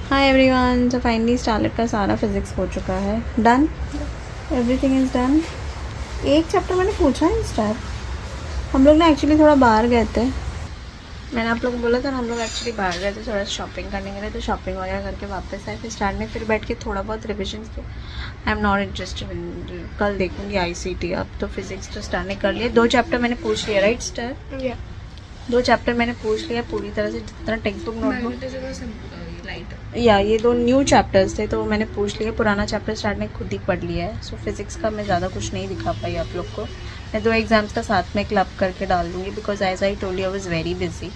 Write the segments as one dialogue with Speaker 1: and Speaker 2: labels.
Speaker 1: Hi everyone, तो finally starlet का सारा फिजिक्स हो चुका है, डन, एवरीथिंग इज़ डन। एक चैप्टर मैंने पूछा है स्टार। हम लोग ना एक्चुअली थोड़ा बाहर गए थे, मैंने आप लोग को बोला था ना, हम लोग एक्चुअली बाहर गए थे थोड़ा शॉपिंग करने के लिए, तो शॉपिंग वगैरह करके वापस आए। फिर स्टार ने फिर बैठ के थोड़ा बहुत रिविजन किया। आई एम नॉट इंटरेस्टेड इन, कल देखूंगी ICT। अब तो फिजिक्स तो स्टार ने कर लिया, 2 चैप्टर मैंने पूछ लिया, राइट स्टार? 2 चैप्टर मैंने पूछ लिया पूरी तरह से, जितना टेक्स्ट बुक नोटबुक या ये 2 न्यू चैप्टर्स थे तो मैंने पूछ लिया। पुराना चैप्टर स्टार्ट ने खुद ही पढ़ लिया है। सो फिजिक्स का मैं ज़्यादा कुछ नहीं दिखा पाई आप लोग को। मैं 2 एग्जाम्स का साथ में क्लब करके डाल दूँगी, because as I told you I was very busy,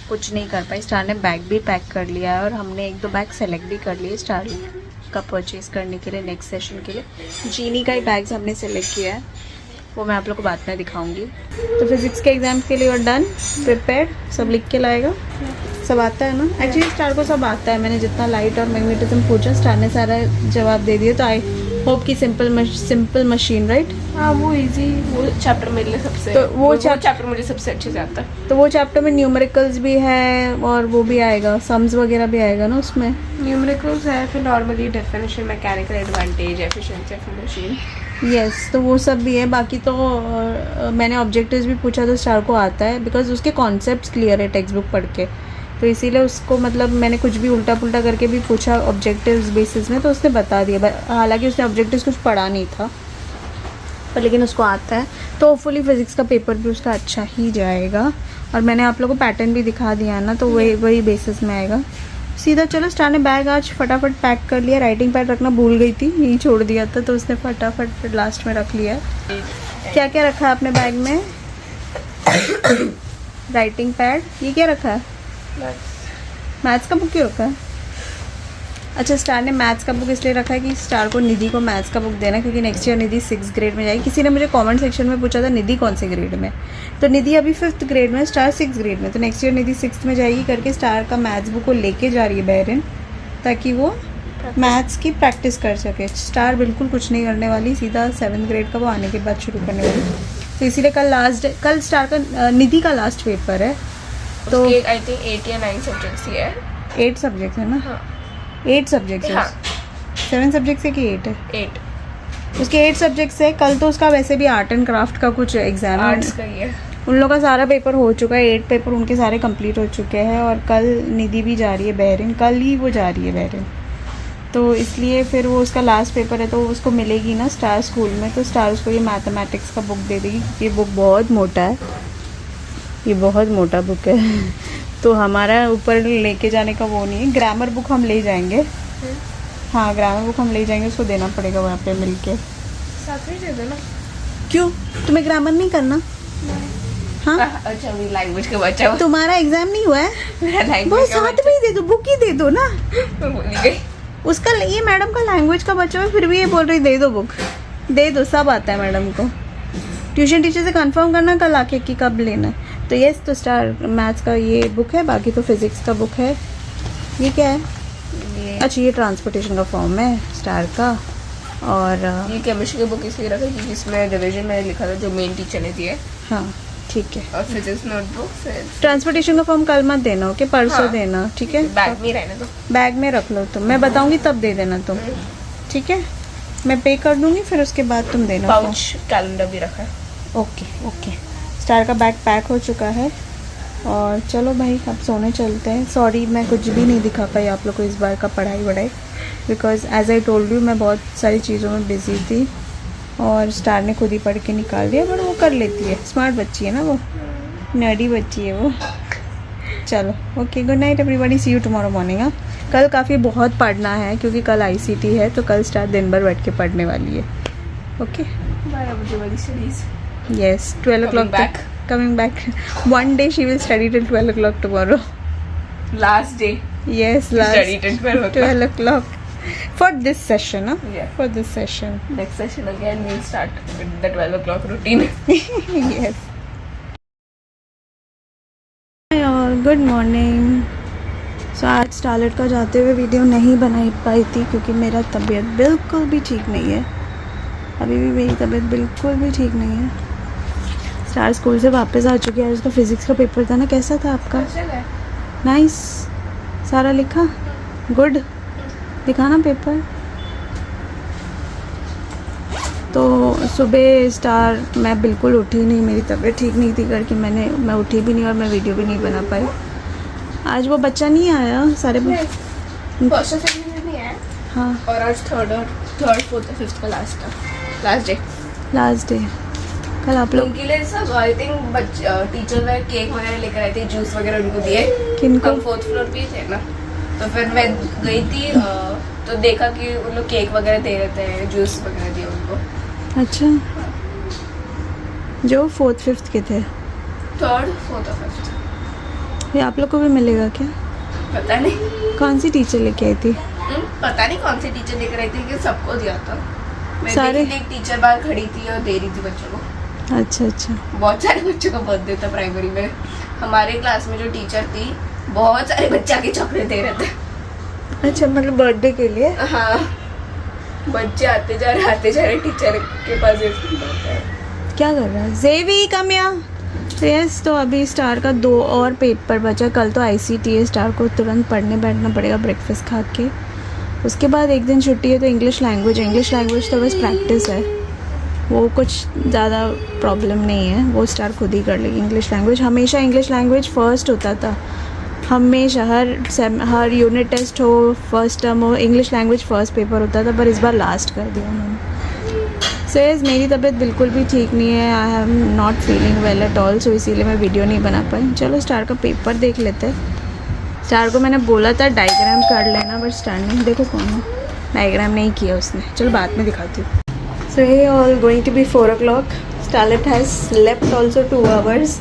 Speaker 1: कुछ नहीं कर पाई। स्टार ने बैग भी पैक कर लिया है और हमने 1-2 बैग सेलेक्ट भी कर लिए स्टार का परचेज़ करने के लिए नेक्स्ट सेशन के लिए। जीनी का ही बैग्स हमने सेलेक्ट किया है, वो मैं आप लोग को बाद में दिखाऊंगी। तो फिजिक्स के एग्जाम के लिए और डन, प्रिपेयर्ड, सब लिख के लाएगा, सब आता है ना? एक्चुअली स्टार को सब आता है। मैंने जितना लाइट और मैग्नेटिज्म पूछा स्टार ने सारा जवाब दे दिया। तो आई होप कि सिंपल मशीन, राइट?
Speaker 2: हाँ, वो इजी, वो चैप्टर मेरे लिए सबसे,
Speaker 1: तो वो
Speaker 2: चैप्टर मुझे सबसे अच्छे से आता है।
Speaker 1: तो वो चैप्टर में न्यूमेरिकल्स भी है और वो भी आएगा, सम्स वगैरह भी आएगा ना उसमें?
Speaker 2: न्यूमेरिकल्स है, फिर normally definition, mechanical advantage, efficiency of machine.
Speaker 1: Yes, तो वो सब भी है। बाकी तो मैंने ऑब्जेक्टिव्स भी पूछा तो स्टार को आता है, बिकॉज उसके कॉन्सेप्ट्स क्लियर है टेक्स्ट बुक पढ़ के, तो इसीलिए उसको मतलब मैंने कुछ भी उल्टा पुल्टा करके भी पूछा ऑब्जेक्टिव्स बेसिस में, तो उसने बता दिया। हालांकि उसने ऑब्जेक्टिव्स कुछ पढ़ा नहीं था, पर लेकिन उसको आता है। तो होपफुली फिज़िक्स का पेपर भी उसका अच्छा ही जाएगा। और मैंने आप लोगों को पैटर्न भी दिखा दिया है ना, तो वही बेसिस में आएगा सीधा। चलो, स्टार ने बैग आज फटाफट पैक कर लिया। राइटिंग पैड रखना भूल गई थी, यहीं छोड़ दिया था, तो उसने फटाफट लास्ट में रख लिया। क्या क्या रखा है आपने बैग में? राइटिंग पैड, ये क्या रखा है? मैथ्स का बुक क्यों रखा है? अच्छा, स्टार ने मैथ्स का बुक इसलिए रखा है कि स्टार को निधि को मैथ्स का बुक देना, क्योंकि नेक्स्ट ईयर निधि 6th ग्रेड में जाएगी। किसी ने मुझे कमेंट सेक्शन में पूछा था निधि कौन से ग्रेड में, तो निधि अभी 5th ग्रेड में, स्टार 6th ग्रेड में, तो नेक्स्ट ईयर निधि 6th में जाएगी करके स्टार का मैथ्स बुक को लेके जा रही है बहरीन, ताकि वो मैथ्स की प्रैक्टिस कर सके। स्टार बिल्कुल कुछ नहीं करने वाली, सीधा 7th ग्रेड का वो आने के बाद शुरू करने वाली। तो इसीलिए कल स्टार का निधि का लास्ट पेपर है। तो
Speaker 2: आई थिंक 8 या 9 सब्जेक्ट्स ही है।
Speaker 1: 8 सब्जेक्ट है ना?
Speaker 2: हाँ,
Speaker 1: 8 सब्जेक्ट्स है।
Speaker 2: हाँ।
Speaker 1: 7 सब्जेक्ट से कि 8 है?
Speaker 2: 8
Speaker 1: उसके 8 सब्जेक्ट से। कल तो उसका वैसे भी आर्ट एंड क्राफ्ट का कुछ एग्जाम है,
Speaker 2: आर्ट्स का ही है।
Speaker 1: उन लोगों का सारा पेपर हो चुका है, 8 पेपर उनके सारे कंप्लीट हो चुके हैं। और कल निधि भी जा रही है बहरीन, कल ही वो जा रही है बहरीन, तो इसलिए फिर वो उसका लास्ट पेपर है, तो उसको मिलेगी ना स्टार स्कूल में, तो स्टार उसको ये मैथमेटिक्स का बुक दे देगी। ये बुक बहुत मोटा है, ये बहुत मोटा बुक है। तो हमारा ऊपर लेके जाने का वो नहीं है। ग्रामर बुक हम ले जाएंगे, हाँ ग्रामर बुक हम ले जाएंगे, उसको देना पड़ेगा वहाँ पे मिलके।
Speaker 2: साथ में दे देना।
Speaker 1: क्यों, तुम्हें ग्रामर नहीं करना? हाँ,
Speaker 2: अच्छा, मेरी लैंग्वेज का बच्चा,
Speaker 1: तुम्हारा एग्जाम नहीं हुआ है?
Speaker 2: मेरा
Speaker 1: वो
Speaker 2: लैंग्वेज का
Speaker 1: साथ में ही दे दो, बुक ही दे दो ना।
Speaker 2: मैं भूल गई।
Speaker 1: उसका ये मैडम का लैंग्वेज का बच्चा है, फिर भी ये बोल रही दे दो बुक, दे दो, सब आता है मैडम को। ट्यूशन टीचर से कंफर्म करना कल आके कि कब लेना है। तो यस, तो स्टार मैथ्स का ये बुक है, बाकी तो फिजिक्स का बुक है। ये क्या है? अच्छा, ये ट्रांसपोर्टेशन का फॉर्म है स्टार का। और
Speaker 2: ये केमिस्ट्री की बुक इसलिए रखा है क्योंकि इसमें डिवीजन में लिखा था जो मेन टीचर ने दिया है।
Speaker 1: हाँ ठीक है।
Speaker 2: और फिजिक्स नोटबुक फिर
Speaker 1: ट्रांसपोर्टेशन का फॉर्म कल मत देना, ओके? परसों
Speaker 2: हाँ,
Speaker 1: देना, ठीक है?
Speaker 2: बैग में ही रहने दो।
Speaker 1: बैग में रख लो तुम, मैं बताऊंगी तब दे देना तुम, ठीक है? मैं पे कर दूंगी, फिर उसके बाद तुम देना।
Speaker 2: पाउच कैलेंडर भी रखा है।
Speaker 1: Okay okay. स्टार का बैग पैक हो चुका है और चलो भाई अब सोने चलते हैं। सॉरी मैं कुछ भी नहीं दिखा पाई आप लोग को इस बार का पढ़ाई वढ़ाई, because as I told you मैं बहुत सारी चीज़ों में बिजी थी और स्टार ने खुद ही पढ़ के निकाल दिया, बट वो कर लेती है, स्मार्ट बच्ची है ना वो, नर्डी बच्ची है वो। चलो okay, good night everybody, see you tomorrow morning. हाँ, कल काफ़ी बहुत पढ़ना है क्योंकि कल ICT है, तो कल स्टार दिन भर बैठ के पढ़ने वाली है। ओके,
Speaker 2: 12 बजे वाली studies.
Speaker 1: yes, 12 o'clock
Speaker 2: back.
Speaker 1: Coming back. One day she will study till 12 o'clock tomorrow.
Speaker 2: Last day.
Speaker 1: Yes, last
Speaker 2: Study till 12 o'clock.
Speaker 1: 12 o'clock for this session, huh?
Speaker 2: Yeah.
Speaker 1: For this session.
Speaker 2: Next session again we'll start with the 12 o'clock routine.
Speaker 1: Yes. Hi all, good morning. So आज starlet का जाते हुए video नहीं बना पाई थी क्योंकि मेरा तबीयत बिल्कुल भी ठीक नहीं है। अभी भी मेरी तबीयत बिल्कुल भी ठीक नहीं है। स्टार स्कूल से वापस आ चुकी है। उसका फिजिक्स का पेपर था ना, कैसा था आपका? नाइस, सारा लिखा? गुड, दिखाना पेपर। तो सुबह स्टार मैं बिल्कुल उठी नहीं, मेरी तबीयत ठीक नहीं थी करके मैं उठी भी नहीं और मैं वीडियो भी नहीं बना पाई। आज वो बच्चा नहीं आया, सारे
Speaker 2: फर्स्ट और सेकंड में नहीं आया।
Speaker 1: हाँ,
Speaker 2: और आज थर्ड फोर्थ और फिफ्थ का लास्ट डे।
Speaker 1: कल आप लोग
Speaker 2: उनके लिए सब आई थिंक टीचर ने केक वगैरह लेकर आए थे, जूस वगैरह उनको दिए।
Speaker 1: किनको?
Speaker 2: हम 4th फ्लोर पे थे ना, तो फिर मैं गई थी तो देखा कि उन लोग केक वगैरह दे रहे थे, जूस वगैरह दिए उनको।
Speaker 1: अच्छा, जो 4th 5th के थे।
Speaker 2: 3rd 4th और 5th।
Speaker 1: ये आप लोग को भी मिलेगा क्या?
Speaker 2: पता नहीं।
Speaker 1: कौन सी टीचर लेके आई थी?
Speaker 2: पता नहीं कौन सी टीचर लेकर आई थी कि सबको दिया था। मैं
Speaker 1: सारे?
Speaker 2: देखी थी, एक टीचर बाहर खड़ी थी और दे रही थी बच्चों को।
Speaker 1: अच्छा अच्छा।
Speaker 2: बहुत सारे बच्चों का बर्थडे था प्राइमरी में। हमारे क्लास में जो टीचर थी, बहुत सारे बच्चा के चॉकलेट दे रहे थे।
Speaker 1: अच्छा, मतलब बर्थडे के लिए?
Speaker 2: हाँ, बच्चे आते जा रहे टीचर के पास।
Speaker 1: क्या कर रहा है जेवी? कम या यस। तो अभी स्टार का 2 और पेपर बचा। कल तो ICT है, स्टार को तुरंत पढ़ने बैठना पड़ेगा ब्रेकफास्ट खा के। उसके बाद एक दिन छुट्टी है तो इंग्लिश लैंग्वेज तो बस प्रैक्टिस है, वो कुछ ज़्यादा प्रॉब्लम नहीं है, वो स्टार खुद ही कर लेगी। हमेशा इंग्लिश लैंग्वेज फ़र्स्ट होता था, हमेशा हर यूनिट टेस्ट हो, फर्स्ट टर्म हो, इंग्लिश लैंग्वेज फ़र्स्ट पेपर होता था, पर इस बार लास्ट कर दिया उन्होंने। सो मेरी तबीयत बिल्कुल भी ठीक नहीं है, I am not feeling well at all, so इसीलिए मैं वीडियो नहीं बना पाई। चलो स्टार का पेपर देख लेते हैं। स्टार को मैंने बोला था डायग्राम कर लेना, बट स्टार ने, देखो कौन है, डायग्राम नहीं किया उसने। चलो बाद में दिखाती हूँ। सो ये all going to be 4 o'clock। Starlet has slept also 2 hours।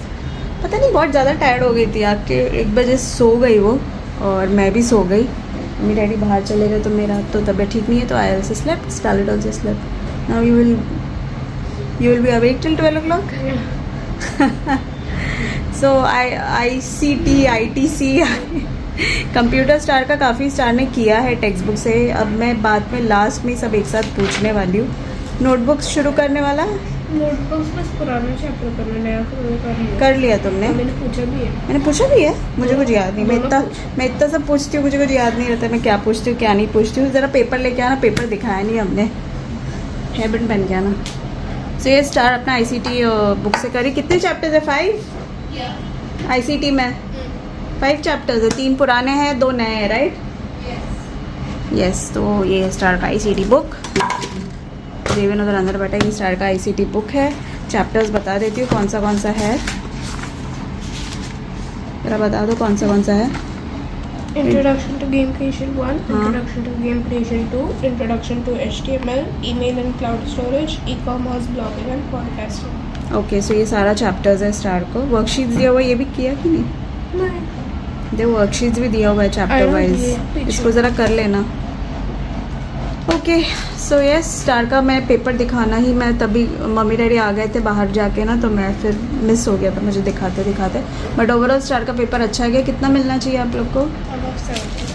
Speaker 1: पता नहीं बहुत ज़्यादा टायर्ड हो गई थी, आके 1 बजे सो गई वो, और मैं भी सो गई। मम्मी डैडी बाहर चले गए तो मेरा तो तबीयत ठीक नहीं है, तो I also slept, starlet also slept. Now you will be awake till 12 o'clock। So ITC computer star का काफ़ी स्टार ने किया है टेक्स्ट बुक से। अब मैं बाद में लास्ट में सब एक साथ पूछने वाली हूँ। नोटबुक्स शुरू करने वाला है?
Speaker 2: नोटबुक्स बस पुराना चैप्टर करना, नया
Speaker 1: कर लिया तुमने?
Speaker 2: मैंने पूछा भी है।
Speaker 1: मुझे कुछ याद नहीं। मैं इतना सब पूछती हूँ, मुझे कुछ याद नहीं रहता मैं क्या पूछती हूँ क्या नहीं पूछती हूँ। ज़रा पेपर लेके आना, पेपर दिखाया नहीं हमने, हेयर बैंड पहन के आना। सो ये स्टार अपना ICT बुक से करी। कितने चैप्टर्स है? 5 ICT में 5 चैप्टर्स है, 3 पुराने हैं 2 नए हैं, राइट? यस। तो ये स्टार का ICT बुक, देवेन उधर अंदर बैठा, ये स्टार का ICT बुक है। चैप्टर्स बता देती हूँ कौन सा है, जरा बता दो कौन सा है।
Speaker 2: Introduction to game creation 1, introduction to game creation 2, introduction to HTML, email and cloud storage, e-commerce, blogging and podcasting.
Speaker 1: Okay, so ये सारा चैप्टर्स है स्टार को। वर्कशीट्स दिया हुआ, ये भी किया कि नहीं? देखो वर्कशीट्स भी दिया हुआ है चैप्टर वाइज, इसको ज़रा कर लेना। ओके, सो यस, स्टार का मैं पेपर दिखाना ही, मैं तभी मम्मी डैडी आ गए थे बाहर जाके ना, तो मैं फिर मिस हो गया था मुझे दिखाते। बट ओवरऑल स्टार का पेपर अच्छा गया। कितना मिलना चाहिए आप लोग को?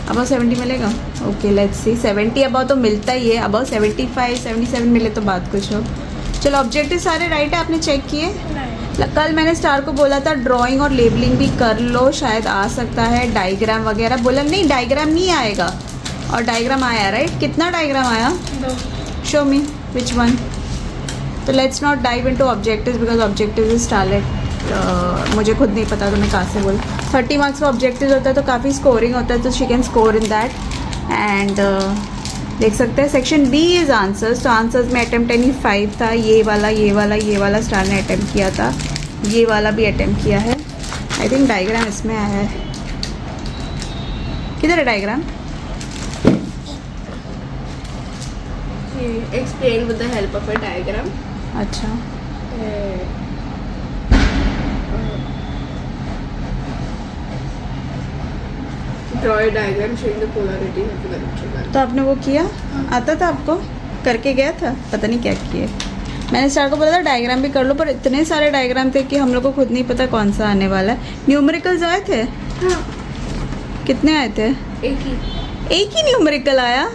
Speaker 1: अबाउट 70 मिलेगा। Okay, let's see. 70 अबाउट तो मिलता ही है, अबाउट 75 77 मिले तो बात कुछ हो। चलो, ऑब्जेक्टिव सारे राइट है? आपने चेक किए? कल मैंने स्टार को बोला था ड्राइंग और लेबलिंग भी कर लो, शायद आ सकता है। डायग्राम वगैरह बोला, नहीं डायग्राम नहीं आएगा, और डायग्राम आया, राइट? कितना डायग्राम आया?
Speaker 2: 2।
Speaker 1: Show me which one. तो let's not dive into objectives because objectives is starlet, मुझे खुद नहीं पता तो मैं कहाँ से बोल। 30 मार्क्स का ऑब्जेक्टिव होता है तो काफ़ी स्कोरिंग होता है, तो she can score in that. And देख सकते हैं सेक्शन B इज़ आंसर्स। तो आंसर्स में अटैम्प्ट एनी 5 था, ये वाला स्टार ने अटैम्प्ट किया था, ये वाला भी अटैम्प्ट किया है। आई थिंक डायग्राम इसमें आया है। किधर है diagram?
Speaker 2: Explain with the help of a diagram.
Speaker 1: अच्छा,
Speaker 2: Draw a diagram showing the polarity of the electrical.
Speaker 1: तो आपने वो किया? आता था आपको? करके गया था? पता नहीं क्या किए। मैंने स्टार को बोला था डायग्राम भी कर लो, पर इतने सारे डायग्राम थे कि हम लोग को खुद नहीं पता कौन सा आने वाला है। न्यूमेरिकल्स आए थे?
Speaker 2: हाँ।
Speaker 1: कितने आए थे? एक ही न्यूमेरिकल आया।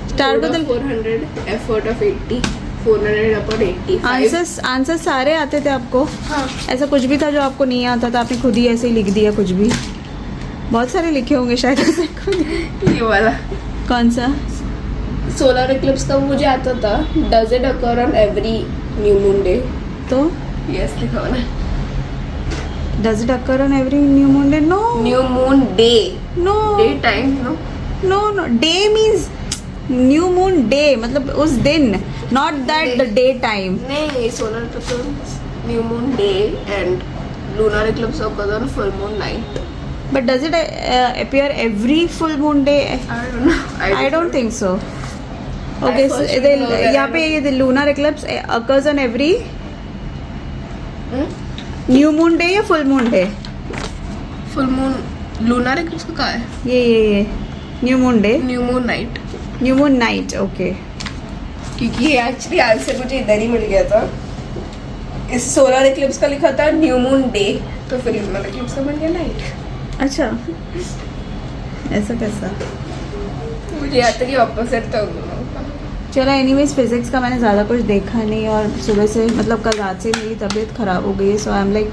Speaker 1: स्टार को तो
Speaker 2: 400, effort of 80, 400 upon 85.
Speaker 1: आंसर्स सारे आते थे आपको?
Speaker 2: हाँ।
Speaker 1: ऐसा कुछ भी था जो आपको नहीं आता था? आपने खुद ही ऐसे ही लिख दिया कुछ भी? बहुत सारे लिखे होंगे शायद ऐसे
Speaker 2: ये वाला
Speaker 1: कौन सा?
Speaker 2: सोलर इक्लिप्स का मुझे आता था. Does it occur on every new moon day?
Speaker 1: तो
Speaker 2: यस लिखा हुआ है.
Speaker 1: Does it occur on every new moon day? No
Speaker 2: new moon day.
Speaker 1: No
Speaker 2: day time. No
Speaker 1: no no, day means new moon day, मतलब उस दिन, not that the day time.
Speaker 2: नहीं, solar eclipse new moon day and lunar eclipse occurs on full moon night.
Speaker 1: But does it appear every full moon day?
Speaker 2: I don't know.
Speaker 1: I don't think so. Okay, so
Speaker 2: first should know that.
Speaker 1: यहाँ पे ये the lunar eclipse occurs on every
Speaker 2: Hmm?
Speaker 1: new moon day या full moon day?
Speaker 2: Full moon. Lunar eclipse का कहाँ है?
Speaker 1: ये new moon day,
Speaker 2: New moon night.
Speaker 1: new moon night. Okay.
Speaker 2: क्योंकि ये एक्चुअली आंसर मुझे इधर ही मिल गया था. इस सोलर इक्लिप्स का लिखा था न्यू मून डे, तो फिर लूनर इक्लिप्स का बन गया नाइट.
Speaker 1: अच्छा, ऐसा कैसा?
Speaker 2: मुझे याद था कि ऑपोजिट था उन दोनों का.
Speaker 1: चलो एनीवेज फिजिक्स का मैंने ज़्यादा कुछ देखा नहीं, और सुबह से मतलब कल रात से मेरी तबीयत ख़राब हो गई है. So I am like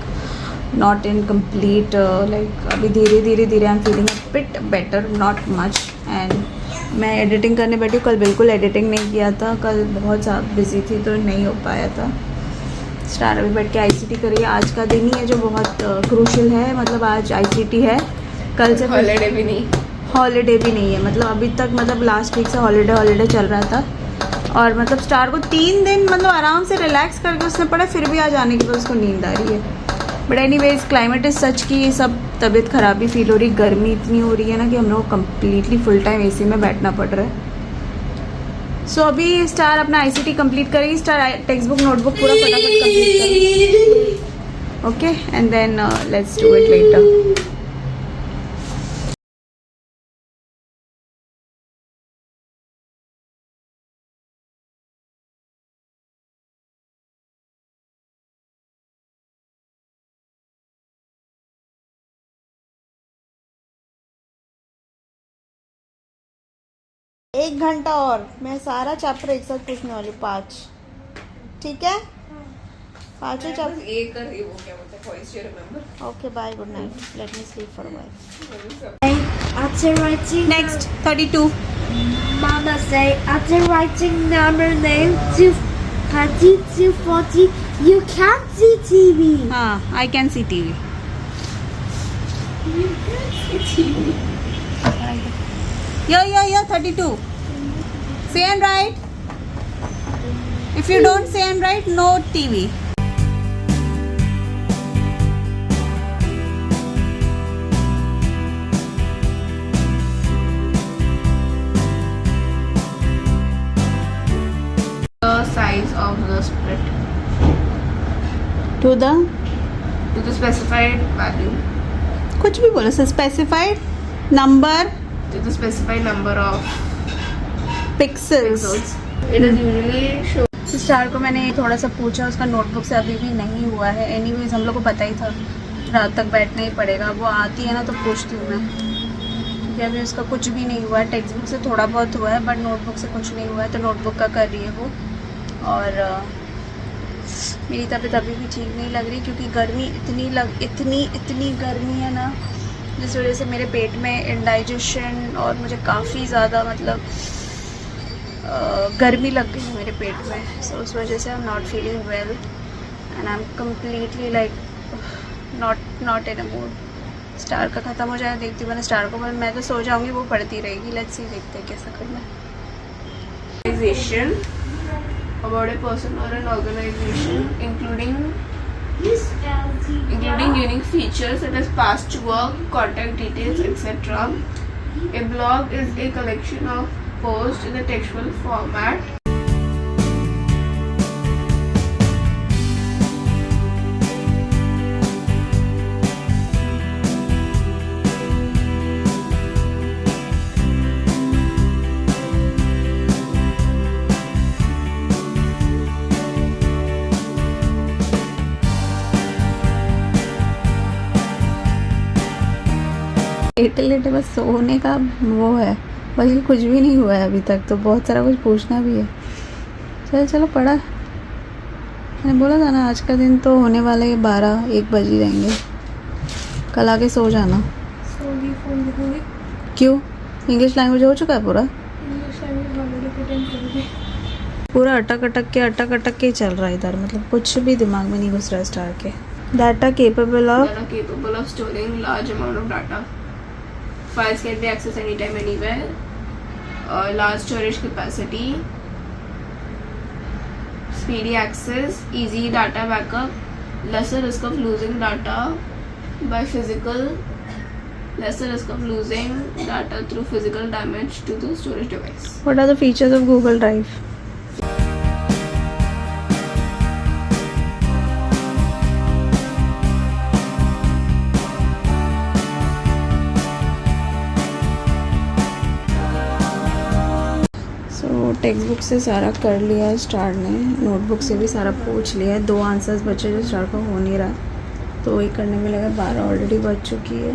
Speaker 1: not in complete, like अभी धीरे धीरे I am feeling a bit better, not much. And मैं एडिटिंग करने बैठी हूँ. कल बिल्कुल एडिटिंग नहीं किया था, कल बहुत ज़्यादा बिजी थी तो नहीं हो पाया था. स्टार अभी बैठ के आईसीटी करिए. आज का दिन ही है जो बहुत क्रूशियल है, मतलब आज आईसीटी है. कल से
Speaker 2: हॉलीडे भी नहीं.
Speaker 1: हॉलीडे भी नहीं है, मतलब अभी तक मतलब लास्ट वीक से हॉलीडे चल रहा था. और मतलब स्टार को 3 दिन मतलब आराम से रिलैक्स करके उसने पढ़ा, फिर भी आज आने के बाद उसको नींद आ रही है. But anyways climate is such कि सब तबीयत ख़राब भी फील हो रही. गर्मी इतनी हो रही है ना कि हम लोग कम्प्लीटली फुल टाइम एसी में बैठना पड़ रहा है. सो अभी स्टार अपना आईसीटी कंप्लीट करेगी. स्टार टेक्स्ट बुक नोटबुक पूरा फटाफट कंप्लीट करेगी. Okay, and then let's do it later. एक घंटा और मैं सारा चैप्टर एक साथ पूछने वाली हूँ. 5, ठीक है? 5 चैप्टर.
Speaker 2: एक कर रही वो क्या बोलते हैं, voice you remember.
Speaker 1: Okay, bye, good night. Let me sleep for a while.
Speaker 3: After writing
Speaker 1: next 32.
Speaker 3: Mama say after writing number name to 30 to 40 you can't see TV.
Speaker 1: हाँ, I can see TV. Yo, 32. Say and write. If you don't say and write, no TV.
Speaker 2: The size of the split
Speaker 1: To the
Speaker 2: to the specified value,
Speaker 1: कुछ भी बोलो. Specified number
Speaker 2: to the specified number of
Speaker 1: pixels.
Speaker 2: pixels. It is usually shown.
Speaker 1: Star को मैंने थोड़ा सा पूछा, उसका notebook से अभी भी नहीं हुआ है. एनीवेज हम लोग को पता ही था रात तक बैठना ही पड़ेगा. वो आती है ना तो पूछती हूँ मैं, क्योंकि अभी उसका कुछ भी नहीं हुआ है. टेक्स्ट बुक से थोड़ा बहुत हुआ है बट नोटबुक से कुछ नहीं हुआ है, तो नोटबुक का कर रही है वो. और मेरी तबीयत अभी भी ठीक नहीं लग रही, क्योंकि गर्मी इतनी गर्मी है ना, जिस वजह से मेरे पेट में इंडाइजेशन और मुझे काफ़ी ज़्यादा मतलब गर्मी लग गई है मेरे पेट में. सो उस वजह से आई am not feeling well and I am completely like not in a mood. Star का ख़त्म हो जाए, देखती हूँ. मैंने स्टार को मैं तो सो जाऊँगी, वो पढ़ती रहेगी. लेट्स सी, देखते हैं कैसा करना है.
Speaker 2: Organization about a person or an organization, including unique features such as past work, contact details, etc. A blog is a collection of posts in a textual format.
Speaker 1: लेटे बस सोने का वो है, बल्कि कुछ भी नहीं हुआ है अभी तक. तो बहुत सारा कुछ पूछना भी है. चलो पढ़ा. मैंने बोला था ना आज का दिन तो होने वाला है 12-1 बज ही रहेंगे. कल आके सो जाना.
Speaker 2: So फ़ोन दिखूंगी.
Speaker 1: क्यों? इंग्लिश लैंग्वेज हो चुका है पूरा?
Speaker 2: इंग्लिश लैंग्वेज ऑलरेडी प्रिटेंड करोगे.
Speaker 1: पूरा अटक अटक के चल रहा है इधर, मतलब कुछ भी दिमाग में नहीं घुस रहा है स्टार के. Data capable of
Speaker 2: That are capable of storing large amount of data. Files can be accessed anytime, anywhere. Large storage capacity. Speedy access. Easy data backup. Lesser risk of losing data by physical. Lesser risk of losing data through physical damage to the storage device.
Speaker 1: What are the features of Google Drive? Textbook से सारा कर लिया है star ने, notebook से भी सारा पूछ लिया है. 2 आंसर्स बचे जो स्टार को हो नहीं रहा, तो वही करने में लगा. 12 ऑलरेडी बज चुकी है.